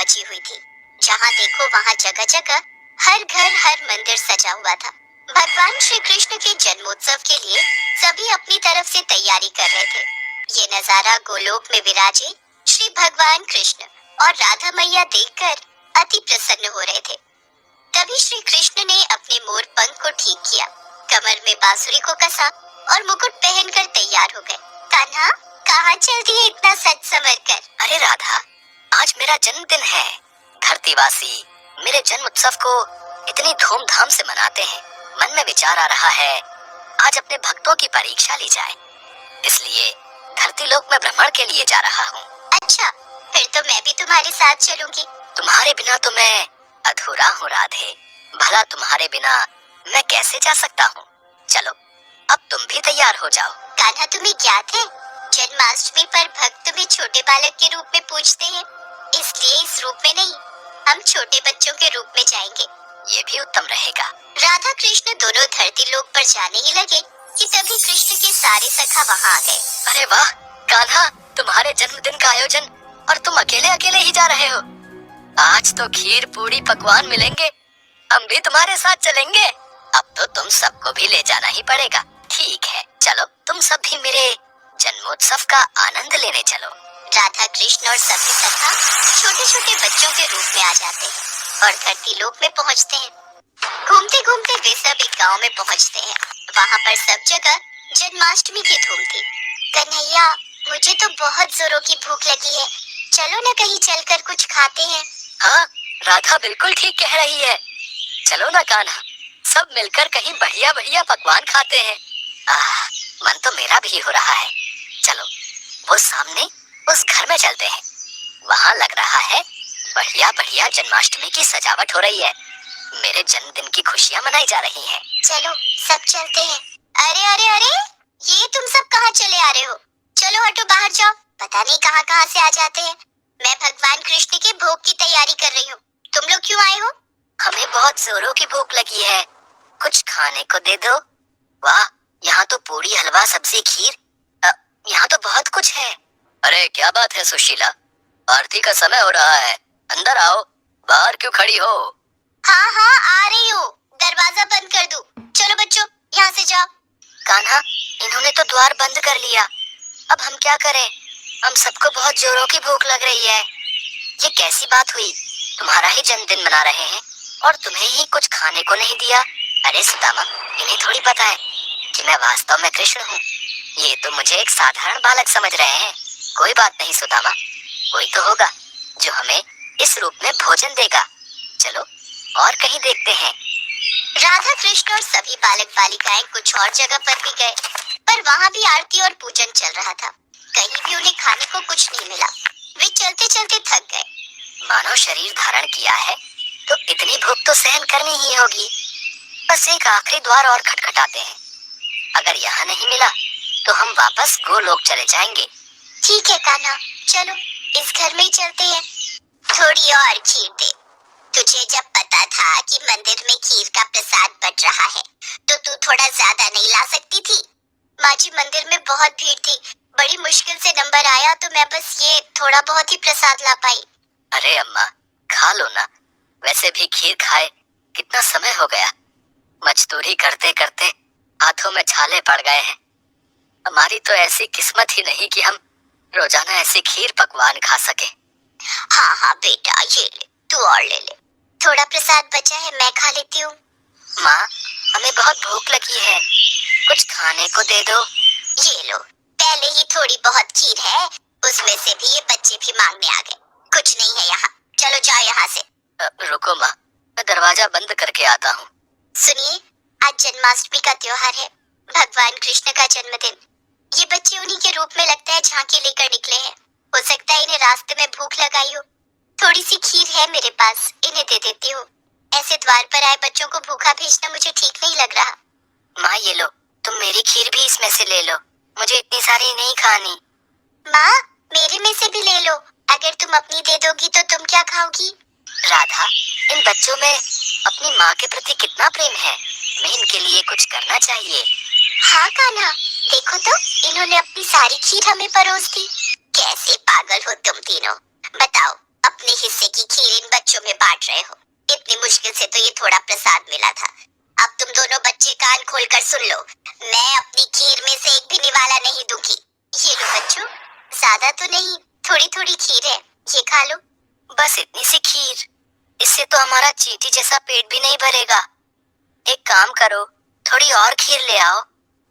मची हुई थी। जहाँ देखो वहाँ जगह जगह हर घर हर मंदिर सजा हुआ था। भगवान श्री कृष्ण के जन्मोत्सव के लिए सभी अपनी तरफ से तैयारी कर रहे थे। ये नजारा गोलोक में विराजे श्री भगवान कृष्ण और राधा मैया देखकर अति प्रसन्न हो रहे थे। तभी श्री कृष्ण ने अपने मोर पंख को ठीक किया, कमर में बांसुरी को कसा और मुकुट पहनकर तैयार हो गए। कान्हा, कहाँ चल दिए इतना सज संवर कर? अरे राधा, आज मेरा जन्मदिन है। धरतीवासी मेरे जन्म उत्सव को इतनी धूमधाम से मनाते हैं। मन में विचार आ रहा है आज अपने भक्तों की परीक्षा ली जाए, इसलिए धरती लोक में भ्रमण के लिए जा रहा हूँ। अच्छा, फिर तो मैं भी तुम्हारे साथ चलूंगी। तुम्हारे बिना तो मैं अधूरा हूँ राधे। भला तुम्हारे बिना मैं कैसे जा सकता हूँ? चलो, अब तुम भी तैयार हो जाओ। कान्हा, तुम्हें ज्ञात है जन्माष्टमी पर भक्त तुम्हें छोटे बालक के रूप में पूजते हैं, इसलिए इस रूप में नहीं, हम छोटे बच्चों के रूप में जाएंगे। ये भी उत्तम रहेगा। राधा कृष्ण दोनों धरती लोक पर जाने ही लगे कि तभी कृष्ण के सारे सखा वहाँ आ गए। अरे वाह कान्हा, तुम्हारे जन्मदिन का आयोजन और तुम अकेले अकेले ही जा रहे हो। आज तो खीर पूरी पकवान मिलेंगे, हम भी तुम्हारे साथ चलेंगे। अब तो तुम सबको भी ले जाना ही पड़ेगा। ठीक है, चलो तुम सब भी मेरे जन्मोत्सव का आनंद लेने चलो। राधा कृष्ण और सभी सखा छोटे छोटे बच्चों के रूप में आ जाते हैं और धरती लोक में पहुँचते हैं। घूमते घूमते वे सब एक गाँव में पहुँचते हैं। वहाँ पर सब जगह जन्माष्टमी की धूम थी। कन्हैया, मुझे तो बहुत जोरों की भूख लगी है, चलो न कहीं चलकर कुछ खाते हैं। हाँ, राधा बिल्कुल ठीक कह रही है। चलो ना कान्हा, सब मिलकर कहीं बढ़िया बढ़िया पकवान खाते हैं। मन तो मेरा भी हो रहा है। चलो, वो सामने उस घर में चलते हैं। वहाँ लग रहा है बढ़िया बढ़िया जन्माष्टमी की सजावट हो रही है। मेरे जन्मदिन की खुशियाँ मनाई जा रही हैं। चलो, सब चलते हैं। अरे अरे अरे, ये तुम सब कहाँ चले आ रहे हो? चलो हटो, बाहर जाओ। पता नहीं कहाँ कहाँ से आ जाते हैं। मैं भगवान कृष्ण के भोग की तैयारी कर रही हूँ। तुम लोग क्यों आए हो? हमें बहुत जोरों की भूख लगी है, कुछ खाने को दे दो। वाह, यहाँ तो पूरी हलवा सब्जी खीर, यहाँ तो बहुत कुछ है। अरे क्या बात है सुशीला, आरती का समय हो रहा है, अंदर आओ। बाहर क्यों खड़ी हो? हाँ हाँ, आ रही हूँ। दरवाजा बंद कर दो। चलो बच्चों, यहाँ से जाओ। कान्हा, इन्होंने तो द्वार बंद कर लिया, अब हम क्या करें? हम सबको बहुत जोरों की भूख लग रही है। ये कैसी बात हुई? तुम्हारा ही जन्मदिन मना रहे हैं और तुम्हें ही कुछ खाने को नहीं दिया। अरे सुदामा, इन्हें थोड़ी पता है कि मैं वास्तव में कृष्ण हूँ। ये तो मुझे एक साधारण बालक समझ रहे हैं। कोई बात नहीं सुदामा, कोई तो होगा जो हमें इस रूप में भोजन देगा। चलो और कहीं देखते हैं। राधा कृष्ण और सभी बालक बालिकाएं कुछ और जगह पर भी गए, पर वहाँ भी आरती और पूजन चल रहा था। कहीं भी उन्हें खाने को कुछ नहीं मिला। वे चलते चलते थक गए। मानो शरीर धारण किया है तो इतनी भूख तो सहन करनी ही होगी। बस एक आखिरी द्वार और खटखटाते हैं। अगर यहाँ नहीं मिला तो हम वापस गोलोक चले जाएंगे। ठीक है कान्हा, चलो इस घर में ही चलते हैं। थोड़ी और खीर दे। तुझे जब पता था कि मंदिर में खीर का प्रसाद बट रहा है तो तू थोड़ा ज्यादा नहीं ला सकती थी? माँ जी, मंदिर में बहुत भीड़ थी, बड़ी मुश्किल से नंबर आया तो मैं बस ये थोड़ा बहुत ही प्रसाद ला पाई। अरे अम्मा, खा लो ना। वैसे भी खीर खाए कितना समय हो गया। मजदूरी करते करते हाथों में छाले पड़ गए हैं। हमारी तो ऐसी किस्मत ही नहीं कि हम रोजाना ऐसी खीर पकवान खा सके। हाँ हाँ बेटा, ये ले, तू और ले ले। थोड़ा प्रसाद बचा है, मैं खा लेती हूँ। माँ, हमें बहुत भूख लगी है, कुछ खाने को दे दो। ये लो, पहले ही थोड़ी बहुत खीर है, उसमें से भी ये बच्चे भी मांगने आ गए। कुछ नहीं है यहाँ, चलो जाओ यहाँ से। रुको माँ, मैं दरवाजा बंद करके आता हूँ। सुनिए, आज जन्माष्टमी का त्योहार है, भगवान कृष्ण का जन्मदिन। ये बच्चे उन्हीं के रूप में लगता है झांकी लेकर निकले हैं। हो सकता है इन्हें रास्ते में भूख लगाई हो। थोड़ी सी खीर है मेरे पास, इन्हें दे देती हूँ। ऐसे द्वार पर आए बच्चों को भूखा भेजना मुझे ठीक नहीं लग रहा। माँ ये लो, तुम मेरी खीर भी इसमें से ले लो, मुझे इतनी सारी नहीं खानी। माँ, मेरे में से भी ले लो। अगर तुम अपनी दे दोगी तो तुम क्या खाओगी? राधा, इन बच्चों में अपनी माँ के प्रति कितना प्रेम है, हमें इनके लिए कुछ करना चाहिए। हाँ कान्हा, देखो तो, इन्होंने अपनी सारी खीर हमें परोस दी। कैसे पागल हो तुम तीनों। बताओ, अपनी अपने हिस्से की खीर इन बच्चों में बांट रहे हो। इतनी मुश्किल से तो ये थोड़ा प्रसाद मिला था। अब तुम दोनों बच्चे कान खोलकर सुन लो, मैं अपनी खीर में से एक भी निवाला नहीं दूंगी। ये लो बच्चों, ज्यादा तो नहीं, थोड़ी थोड़ी खीर है, ये खा लो। बस इतनी सी खीर? इससे तो हमारा चींटी जैसा पेट भी नहीं भरेगा। एक काम करो, थोड़ी और खीर ले आओ।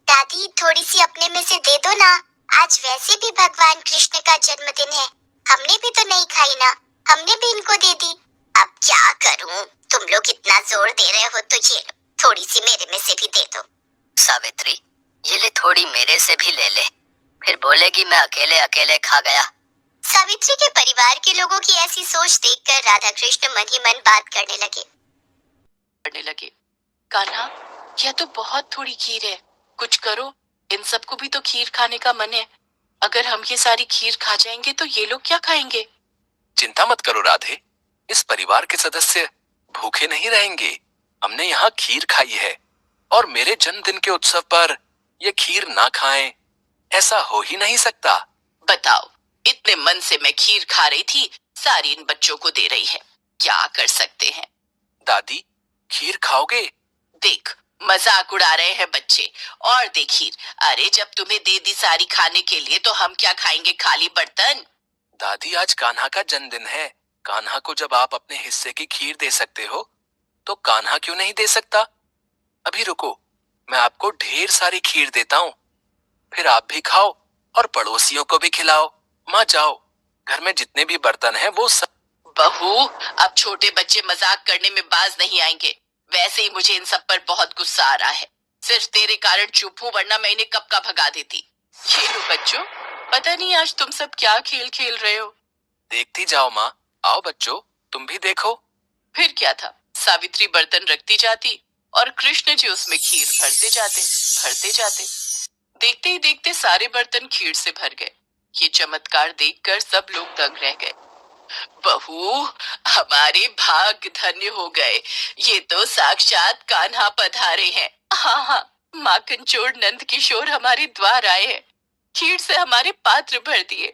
दादी थोड़ी सी अपने में से दे दो ना, आज वैसे भी भगवान कृष्ण का जन्मदिन है, हमने भी तो नहीं खाई ना, हमने भी इनको दे दी। अब क्या करूं, तुम लोग इतना जोर दे रहे हो तो ये लो, थोड़ी सी मेरे में से भी दे दो। सावित्री, ये ले, थोड़ी मेरे से भी ले ले, फिर बोलेगी मैं अकेले अकेले खा गया। सावित्री के परिवार के लोगों की ऐसी सोच देखकर राधा कृष्ण मन ही मन बात करने लगे। कान्हा, यह तो बहुत थोड़ी खीर है, कुछ करो, इन सबको भी तो खीर खाने का मन है। अगर हम ये सारी खीर खा जाएंगे तो ये लोग क्या खाएंगे? चिंता मत करो राधे, इस परिवार के सदस्य भूखे नहीं रहेंगे। हमने यहाँ खीर खाई है और मेरे जन्मदिन के उत्सव पर ये खीर ना खाएं, ऐसा हो ही नहीं सकता। बताओ, इतने मन से मैं खीर खा रही थी, सारी इन बच्चों को दे रही है, क्या कर सकते हैं? दादी, खीर खाओगे? देख, मजाक उड़ा रहे हैं बच्चे, और दे खीर। अरे जब तुम्हें दे दी सारी खाने के लिए तो हम क्या खाएंगे, खाली बर्तन? दादी, आज कान्हा का जन्मदिन है, कान्हा को जब आप अपने हिस्से की खीर दे सकते हो तो कान्हा क्यों नहीं दे सकता? अभी रुको, मैं आपको ढेर सारी खीर देता हूँ, फिर आप भी खाओ और पड़ोसियों को भी खिलाओ। माँ जाओ, घर में जितने भी बर्तन हैं वो सब। बहू, अब छोटे बच्चे मजाक करने में बाज नहीं आएंगे। वैसे ही मुझे इन सब पर बहुत गुस्सा आ रहा है, सिर्फ तेरे कारण चुप हूँ, वरना मैं इन्हें कब का भगा देती। ये लो बच्चों, पता नहीं आज तुम सब क्या खेल खेल रहे हो। देखती जाओ माँ, आओ बच्चों, तुम भी देखो। फिर क्या था, सावित्री बर्तन रखती जाती और कृष्ण जी उसमें खीर भरते जाते। देखते ही देखते सारे बर्तन खीर से भर गए। ये चमत्कार देखकर सब लोग दंग रह गए। बहू, हमारे भाग धन्य हो गए, ये तो साक्षात कान्हा पधारे हैं। हाँ हाँ, माखन चोर नंद किशोर हमारे द्वार आए हैं, खीर से हमारे पात्र भर दिए।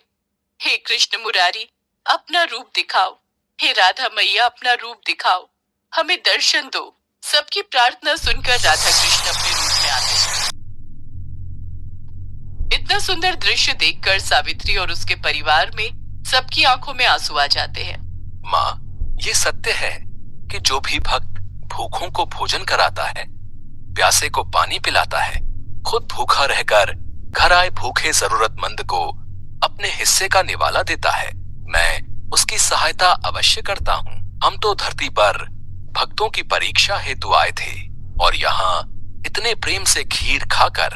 हे कृष्ण मुरारी, अपना रूप दिखाओ। हे राधा मैया, अपना रूप दिखाओ, हमें दर्शन दो। सबकी प्रार्थना सुनकर राधा कृष्ण अपने रूप में आते हैं। इतना सुंदर दृश्य देखकर सावित्री और उसके परिवार में सबकी आंखों में आंसू आ जाते हैं। माँ, ये सत्य है कि जो भी भक्त भूखों को भोजन कराता है, प्यासे को पानी पिलाता है, खुद भूखा रहकर घर आए भूखे जरूरतमंद को अपने हिस्से का निवाला देता है, मैं उसकी सहायता अवश्य करता हूँ। हम तो धरती पर भक्तों की परीक्षा हेतु आए थे और यहाँ इतने प्रेम से खीर खाकर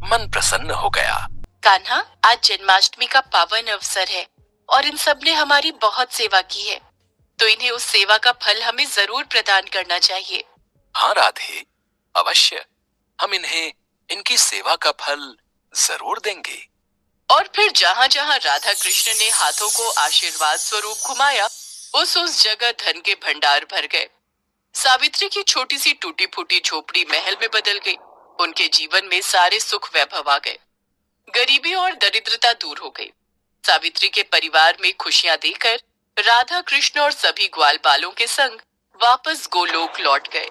मन प्रसन्न हो गया। कान्हा, आज जन्माष्टमी का पावन अवसर है और इन सब ने हमारी बहुत सेवा की है, तो इन्हें उस सेवा का फल हमें जरूर प्रदान करना चाहिए। हाँ राधे, अवश्य, हम इन्हें इनकी सेवा का फल जरूर देंगे। और फिर जहाँ जहाँ राधा कृष्ण ने हाथों को आशीर्वाद स्वरूप घुमाया, उस जगह धन के भंडार भर गए। सावित्री की छोटी सी टूटी फूटी झोपड़ी महल में बदल गई। उनके जीवन में सारे सुख वैभव आ गए, गरीबी और दरिद्रता दूर हो गई। सावित्री के परिवार में खुशियां देकर राधा कृष्ण और सभी ग्वाल बालों के संग वापस गोलोक लौट गए।